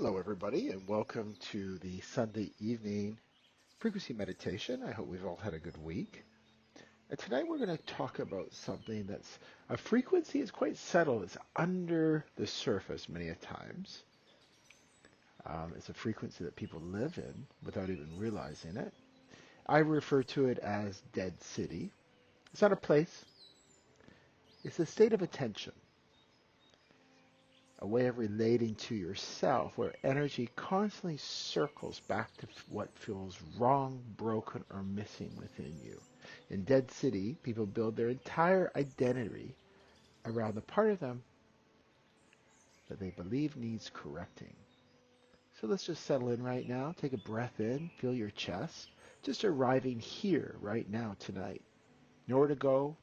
Hello, everybody, and welcome to the Sunday evening frequency meditation. I hope we've all had a good week. And tonight we're going to talk about something that's a frequency is quite subtle. It's under the surface many a times. It's a frequency that people live in without even realizing it. I refer to it as Dead City. It's not a place. It's a state of attention, a way of relating to yourself where energy constantly circles back to what feels wrong, broken, or missing within you. In Dead City, people build their entire identity around the part of them that they believe needs correcting. So let's just settle in right now. Take a breath in, feel your chest, just arriving here right now tonight. Nowhere to go.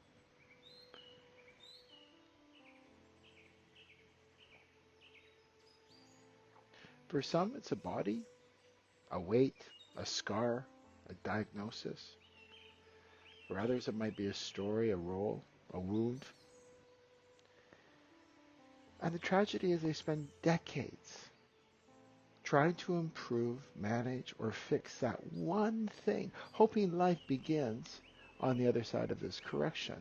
For some, it's a body, a weight, a scar, a diagnosis. For others, it might be a story, a role, a wound. And the tragedy is they spend decades trying to improve, manage, or fix that one thing, hoping life begins on the other side of this correction.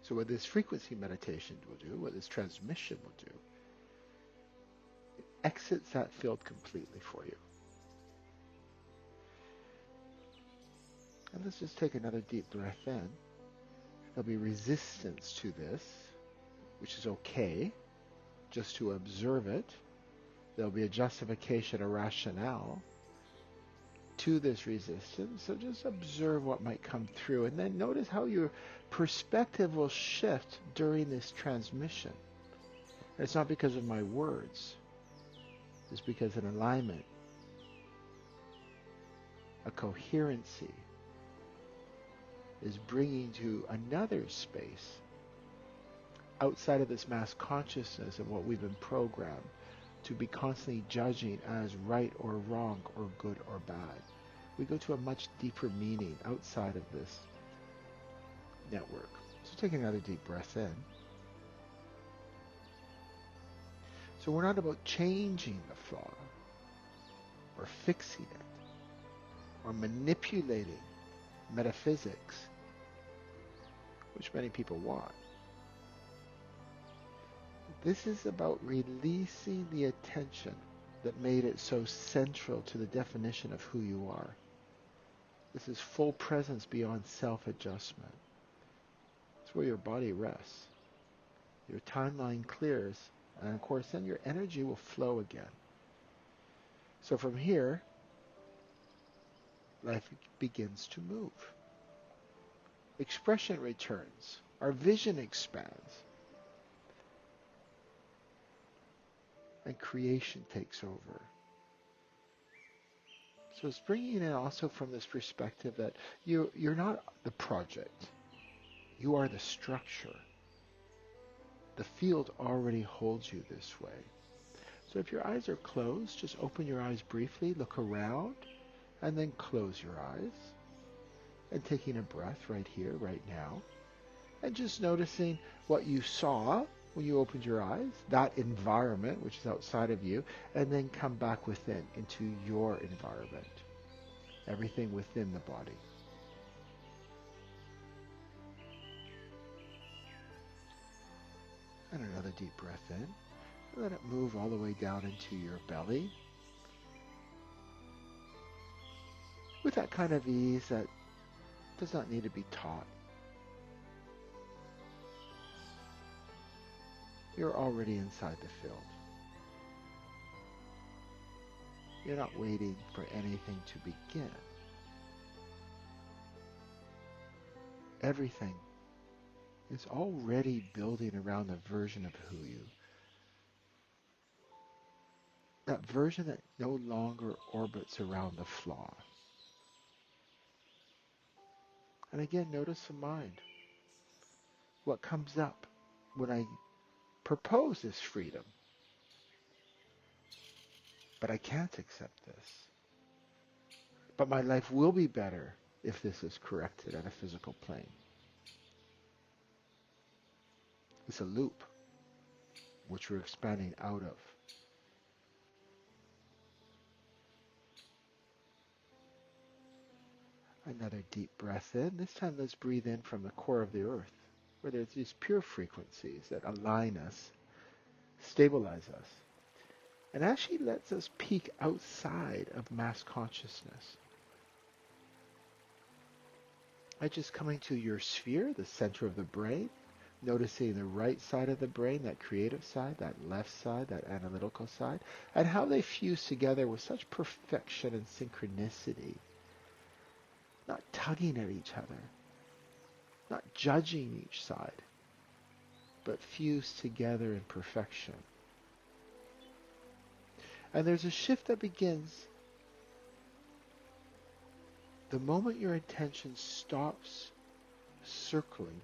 So what this frequency meditation will do, what this transmission will do, it exits that field completely for you. And let's just take another deep breath in. There'll be resistance to this, which is okay, just to observe it. There'll be a justification, a rationale to this resistance. So just observe what might come through, and then notice how your perspective will shift during this transmission. And it's not because of my words. It's because an alignment, a coherency, is bringing to another space outside of this mass consciousness of what we've been programmed to be constantly judging as right or wrong or good or bad. We go to a much deeper meaning outside of this network. So take another deep breath in. So we're not about changing the flaw or fixing it or manipulating metaphysics, which many people want. This is about releasing the attention that made it so central to the definition of who you are. This is full presence beyond self-adjustment. It's where your body rests. Your timeline clears, and of course then your energy will flow again. So from here, life begins to move. Expression returns. Our vision expands. And creation takes over. So it's bringing in also from this perspective that you're not the project. You are the structure. The field already holds you this way. So if your eyes are closed, just open your eyes briefly, look around, and then close your eyes. And taking a breath right here, right now. And just noticing what you saw when you opened your eyes, that environment which is outside of you, and then come back within into your environment. Everything within the body. And another deep breath in. Let it move all the way down into your belly. With that kind of ease that does not need to be taught. You're already inside the field. You're not waiting for anything to begin. Everything is already building around the version of who you. That version that no longer orbits around the flaw. And again, notice the mind. What comes up when I propose this freedom? But I can't accept this. But my life will be better if this is corrected at a physical plane. It's a loop which we're expanding out of. Another deep breath in. This time let's breathe in from the core of the earth, where there's these pure frequencies that align us, stabilize us, and actually lets us peek outside of mass consciousness. By just coming to your sphere, the center of the brain, noticing the right side of the brain, that creative side, that left side, that analytical side, and how they fuse together with such perfection and synchronicity, not tugging at each other, not judging each side, but fused together in perfection. And there's a shift that begins the moment your attention stops circling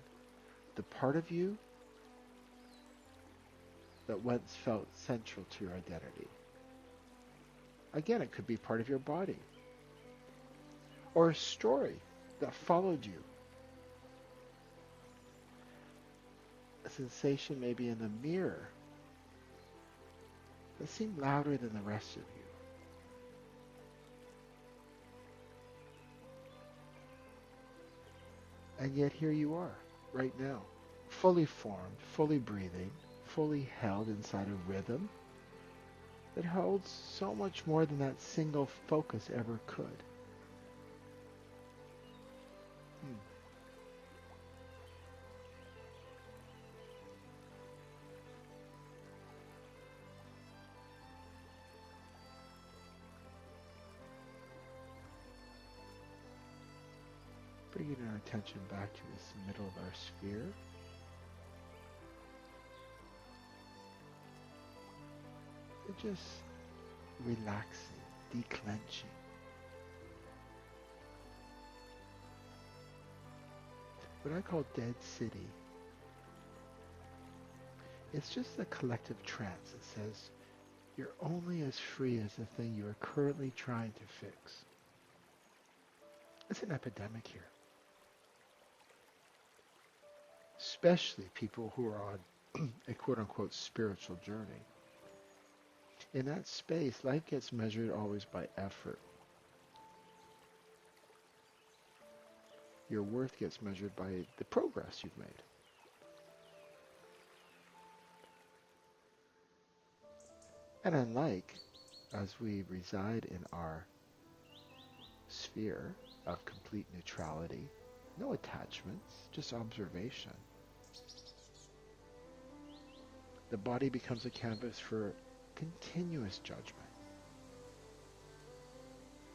the part of you that once felt central to your identity. Again, it could be part of your body, or a story that followed you. A sensation maybe in the mirror that seemed louder than the rest of you. And yet here you are, right now, fully formed, fully breathing, fully held inside a rhythm that holds so much more than that single focus ever could. Bringing our attention back to this middle of our sphere. And just relaxing, declenching. What I call Dead City. It's just a collective trance that says you're only as free as the thing you are currently trying to fix. It's an epidemic here. Especially people who are on a quote-unquote spiritual journey. In that space, life gets measured always by effort. Your worth gets measured by the progress you've made. And unlike, as we reside in our sphere of complete neutrality, no attachments, just observation, the body becomes a canvas for continuous judgment.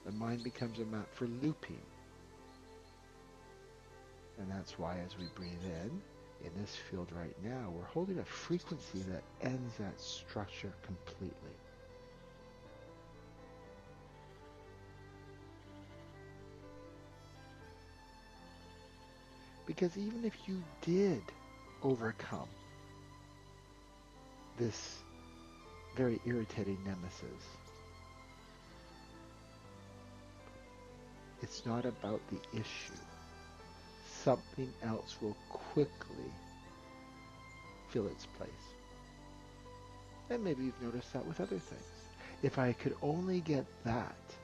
The mind becomes a map for looping. And that's why as we breathe in this field right now, we're holding a frequency that ends that structure completely. Because even if you did overcome this very irritating nemesis, it's not about the issue. Something else will quickly fill its place. And maybe you've noticed that with other things. If I could only get that,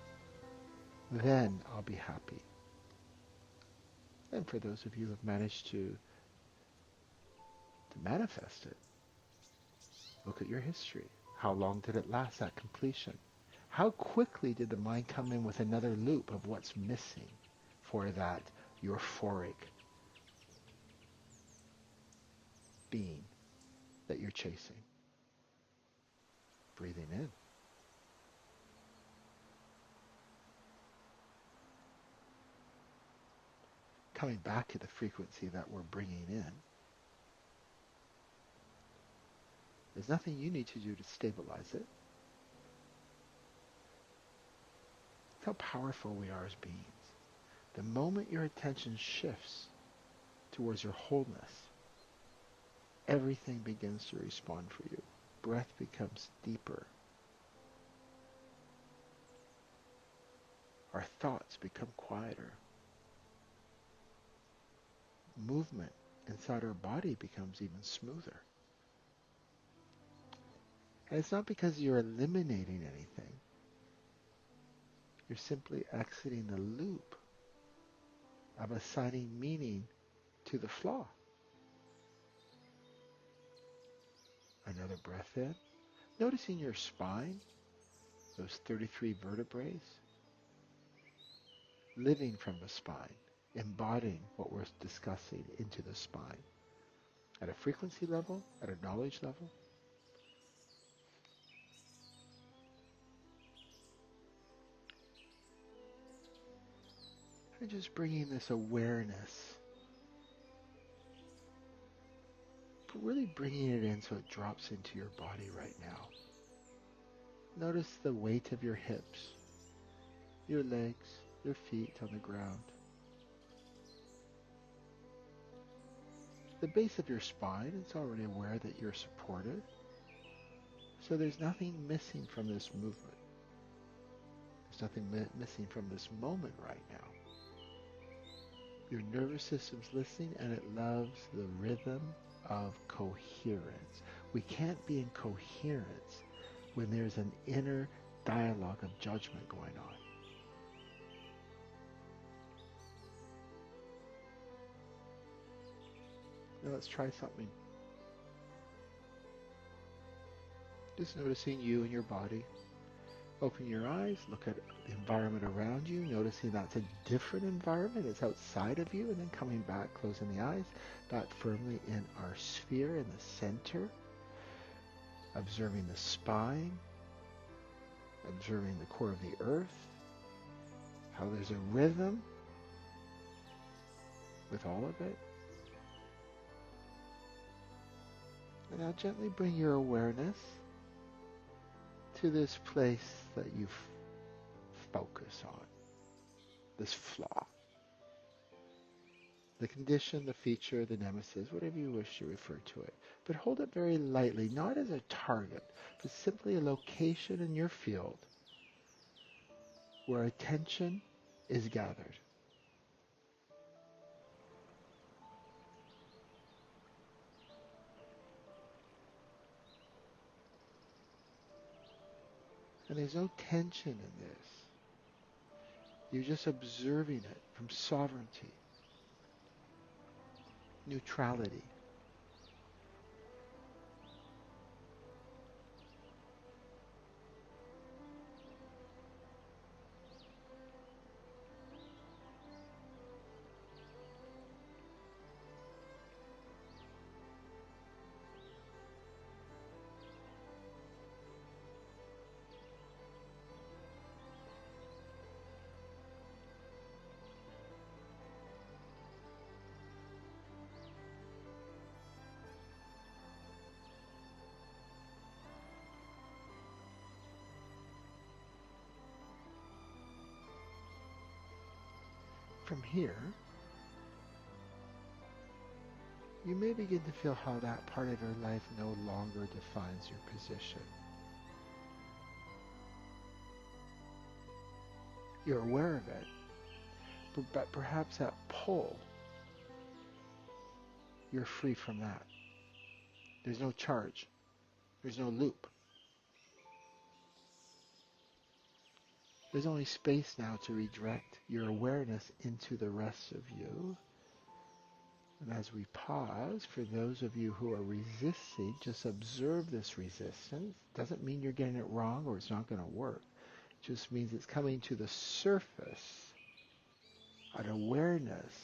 then I'll be happy. And for those of you who have managed to manifest it, look at your history. How long did it last, that completion? How quickly did the mind come in with another loop of what's missing for that euphoric being that you're chasing? Breathing in. Coming back to the frequency that we're bringing in. There's nothing you need to do to stabilize it. How powerful we are as beings. The moment your attention shifts towards your wholeness, everything begins to respond for you. Breath becomes deeper. Our thoughts become quieter. Movement inside our body becomes even smoother. And it's not because you're eliminating anything. You're simply exiting the loop of assigning meaning to the flaw. Another breath in. Noticing your spine, those 33 vertebrae, living from the spine, embodying what we're discussing into the spine. At a frequency level, at a knowledge level. And just bringing this awareness, but really bringing it in so it drops into your body right now. Notice the weight of your hips, your legs, your feet on the ground. The base of your spine, it's already aware that you're supported. So there's nothing missing from this movement. There's nothing missing from this moment right now. Your nervous system's listening and it loves the rhythm of coherence. We can't be in coherence when there's an inner dialogue of judgment going on. Now let's try something. Just noticing you and your body. Open your eyes, look at the environment around you, noticing that's a different environment, it's outside of you, and then coming back, closing the eyes, back firmly in our sphere, in the center, observing the spine, observing the core of the earth, how there's a rhythm with all of it. And now gently bring your awareness to this place that you focus on, this flaw. The condition, the feature, the nemesis, whatever you wish to refer to it. But hold it very lightly, not as a target, but simply a location in your field where attention is gathered. And there's no tension in this. You're just observing it from sovereignty, neutrality. From here, you may begin to feel how that part of your life no longer defines your position. You're aware of it, but perhaps that pull, you're free from that. There's no charge. There's no loop. There's only space now to redirect your awareness into the rest of you. And as we pause, for those of you who are resisting, just observe this resistance. Doesn't mean you're getting it wrong or it's not going to work. It just means it's coming to the surface, an awareness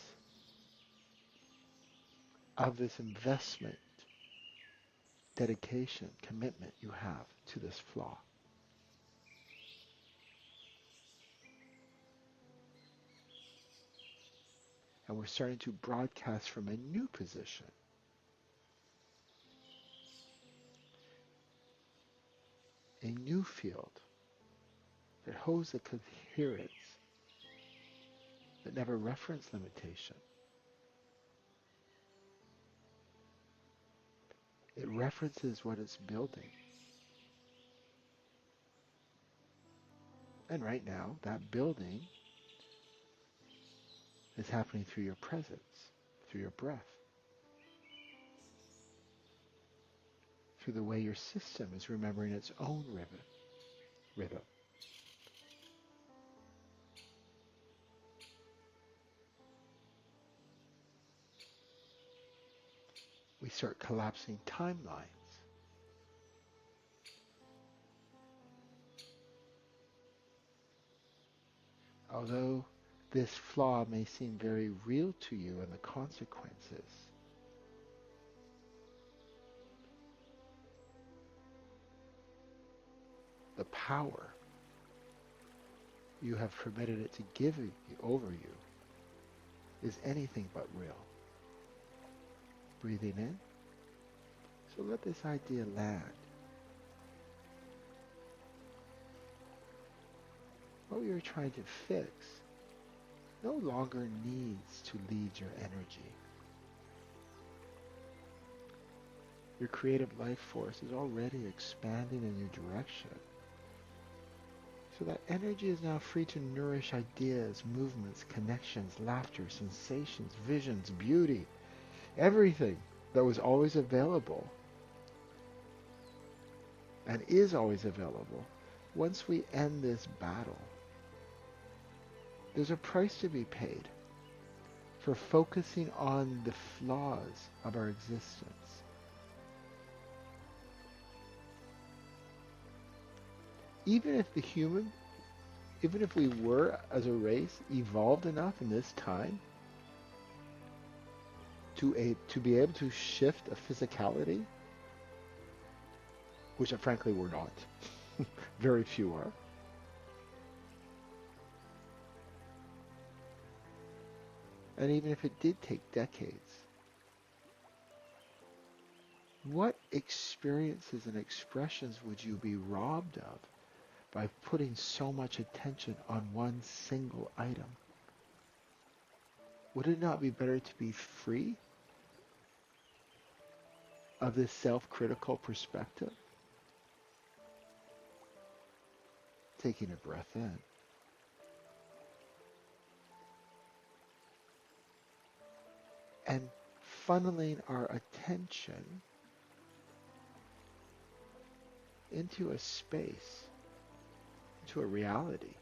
of this investment, dedication, commitment you have to this flaw. And we're starting to broadcast from a new position. A new field that holds the coherence that never referenced limitation. It references what it's building. And right now, that building is happening through your presence, through your breath. through the way your system is remembering its own rhythm. We start collapsing timelines. Although this flaw may seem very real to you and the consequences, the power you have permitted it to give over you is anything but real. Breathing in. So let this idea land. What you're trying to fix no longer needs to lead your energy. Your creative life force is already expanding in your direction. So that energy is now free to nourish ideas, movements, connections, laughter, sensations, visions, beauty, everything that was always available and is always available. Once we end this battle, there's a price to be paid for focusing on the flaws of our existence. Even if we were, as a race, evolved enough in this time to be able to shift a physicality, which frankly we're not, very few are, and even if it did take decades, what experiences and expressions would you be robbed of by putting so much attention on one single item? Would it not be better to be free of this self-critical perspective? Taking a breath in. And funneling our attention into a space, into a reality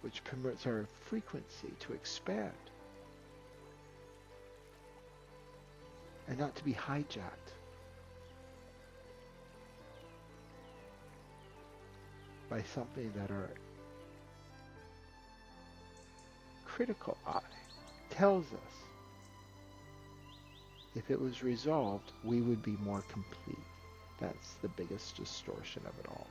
which permits our frequency to expand and not to be hijacked by something that our critical eye tells us if it was resolved, we would be more complete. That's the biggest distortion of it all.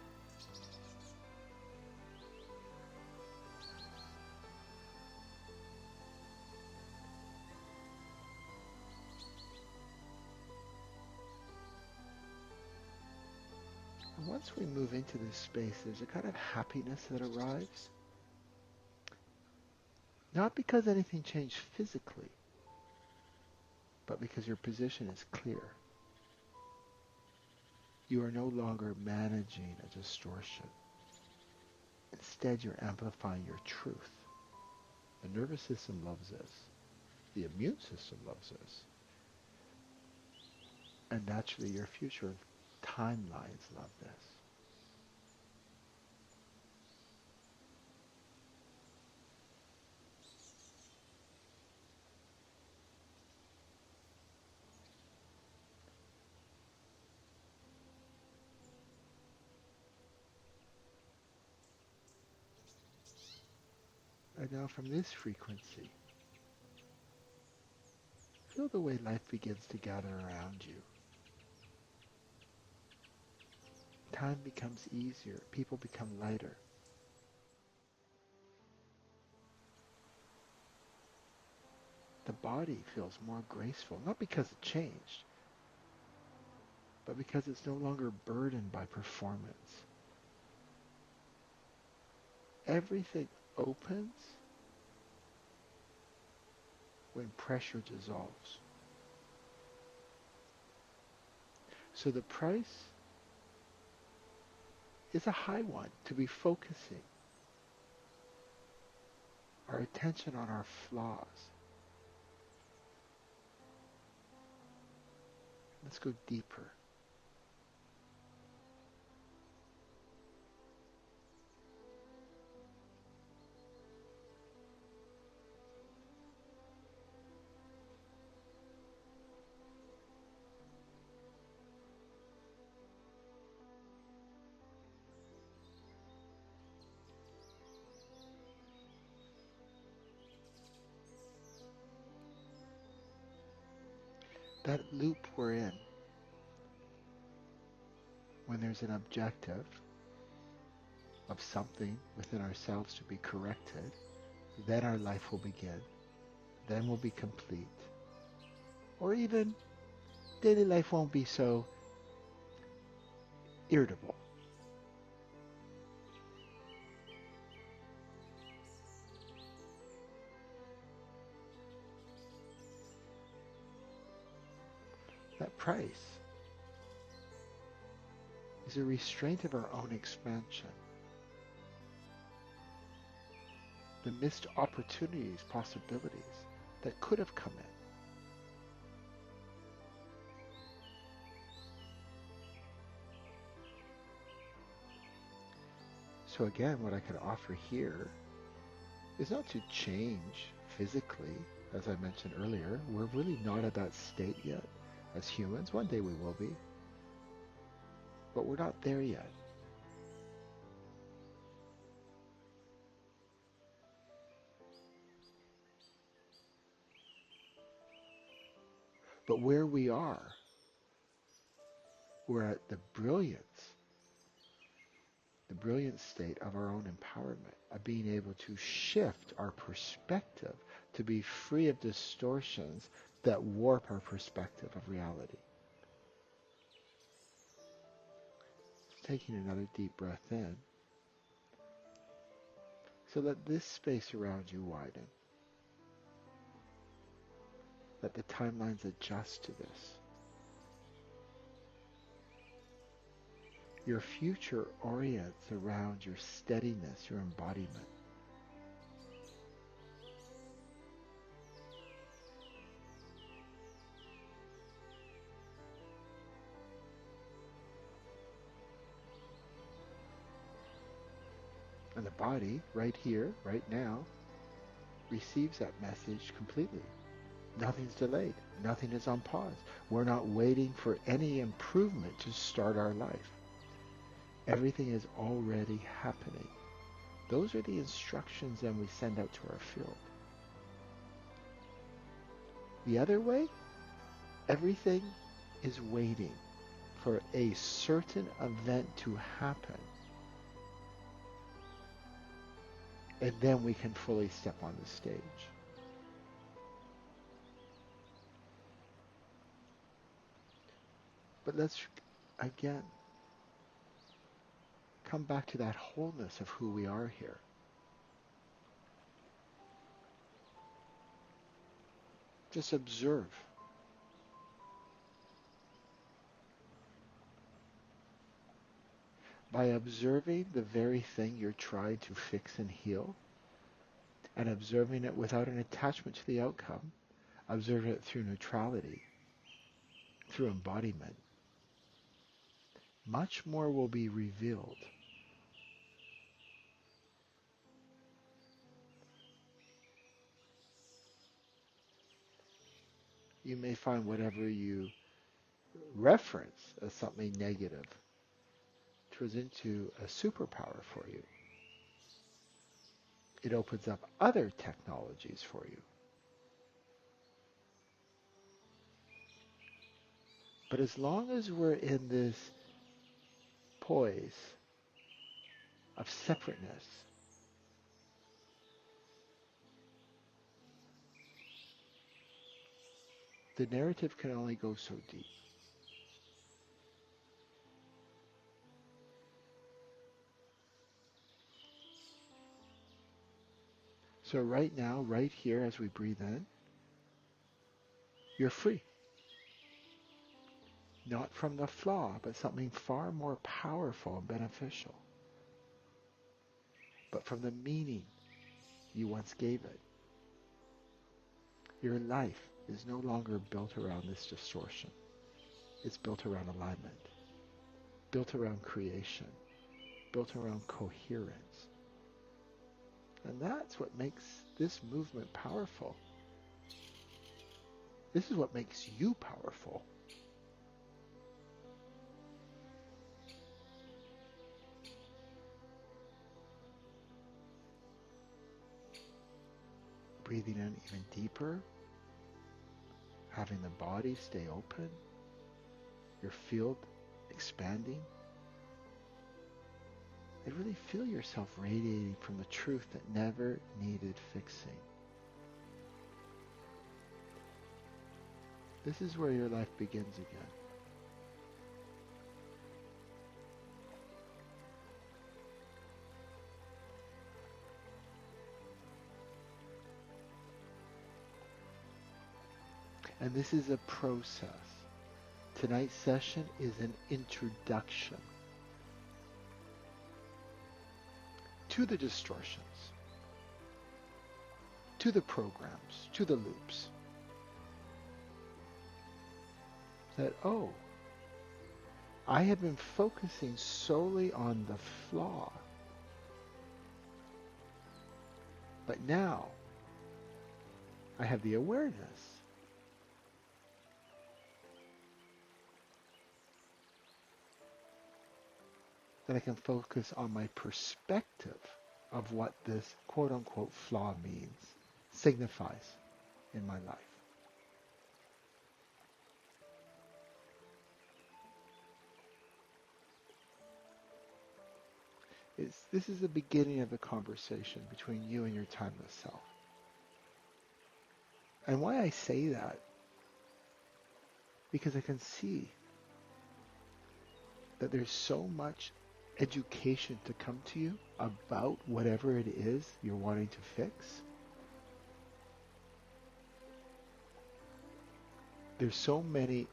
And once we move into this space, there's a kind of happiness that arrives. Not because anything changed physically, but because your position is clear. You are no longer managing a distortion. Instead, you're amplifying your truth. The nervous system loves this. The immune system loves this. And naturally, your future timelines love this. And now from this frequency, feel the way life begins to gather around you. Time becomes easier. People become lighter. The body feels more graceful, not because it changed, but because it's no longer burdened by performance. Everything opens when pressure dissolves. So the price is a high one, to be focusing our attention on our flaws. Let's go deeper. That loop we're in, when there's an objective of something within ourselves to be corrected, then our life will begin. Then we'll be complete. Or even daily life won't be so irritable. That price is a restraint of our own expansion. The missed opportunities, possibilities that could have come in. So again, what I can offer here is not to change physically, as I mentioned earlier. We're really not at that state yet as humans. One day we will be, but we're not there yet. But where we are, we're at the brilliant state of our own empowerment, of being able to shift our perspective to be free of distortions that warp our perspective of reality. Taking another deep breath in, so let this space around you widen. Let the timelines adjust to this. Your future orients around your steadiness, your embodiment. And the body, right here, right now, receives that message completely. Nothing's delayed. Nothing is on pause. We're not waiting for any improvement to start our life. Everything is already happening. Those are the instructions then we send out to our field. The other way, everything is waiting for a certain event to happen. And then we can fully step on the stage. But let's, again, come back to that wholeness of who we are here. Just observe. By observing the very thing you're trying to fix and heal, and observing it without an attachment to the outcome, observe it through neutrality, through embodiment, much more will be revealed. You may find whatever you reference as something negative turns into a superpower for you. It opens up other technologies for you. But as long as we're in this poise of separateness, the narrative can only go so deep. So right now, right here, as we breathe in, you're free. not from the flaw, but something far more powerful and beneficial, but from the meaning you once gave it. Your life is no longer built around this distortion. It's built around alignment, built around creation, built around coherence. And that's what makes this movement powerful. This is what makes you powerful. Breathing in even deeper, having the body stay open, your field expanding. And really feel yourself radiating from the truth that never needed fixing. This is where your life begins again. And this is a process. Tonight's session is an introduction to the distortions, to the programs, to the loops. That, oh, I have been focusing solely on the flaw. But now I have the awareness that I can focus on my perspective of what this quote-unquote flaw means, signifies in my life. This is the beginning of the conversation between you and your timeless self. And why I say that, because I can see that there's so much education to come to you about whatever it is you're wanting to fix. There's so many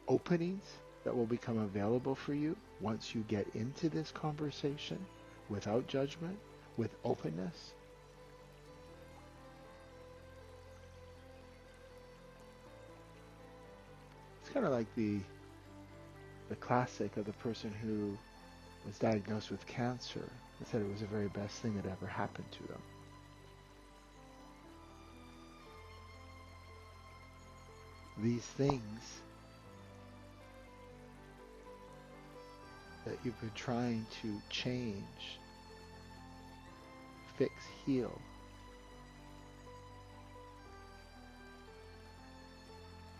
openings that will become available for you once you get into this conversation without judgment, with openness. It's kind of like the classic of the person who was diagnosed with cancer and said it was the very best thing that ever happened to them. These things that you've been trying to change, fix, heal,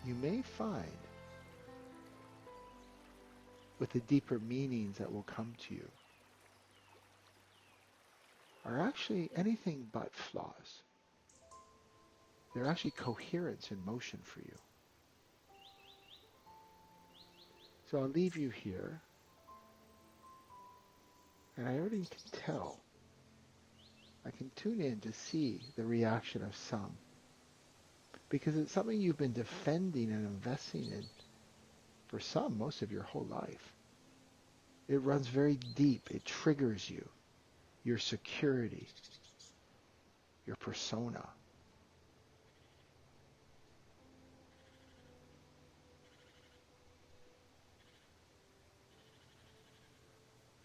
you may find with the deeper meanings that will come to you are actually anything but flaws. They're actually coherence in motion for you. So I'll leave you here, and I already can tell. I can tune in to see the reaction of some, because it's something you've been defending and investing in for some, most of your whole life. It runs very deep. It triggers you, your security, your persona.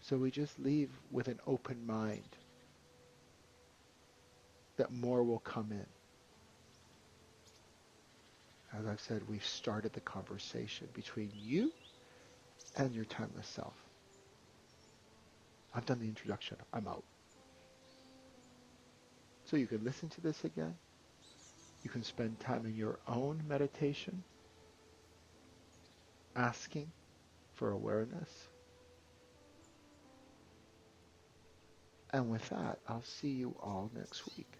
So we just leave with an open mind that more will come in. As I've said, we've started the conversation between you and your timeless self. I've done the introduction. I'm out. So you can listen to this again. You can spend time in your own meditation, asking for awareness. And with that, I'll see you all next week.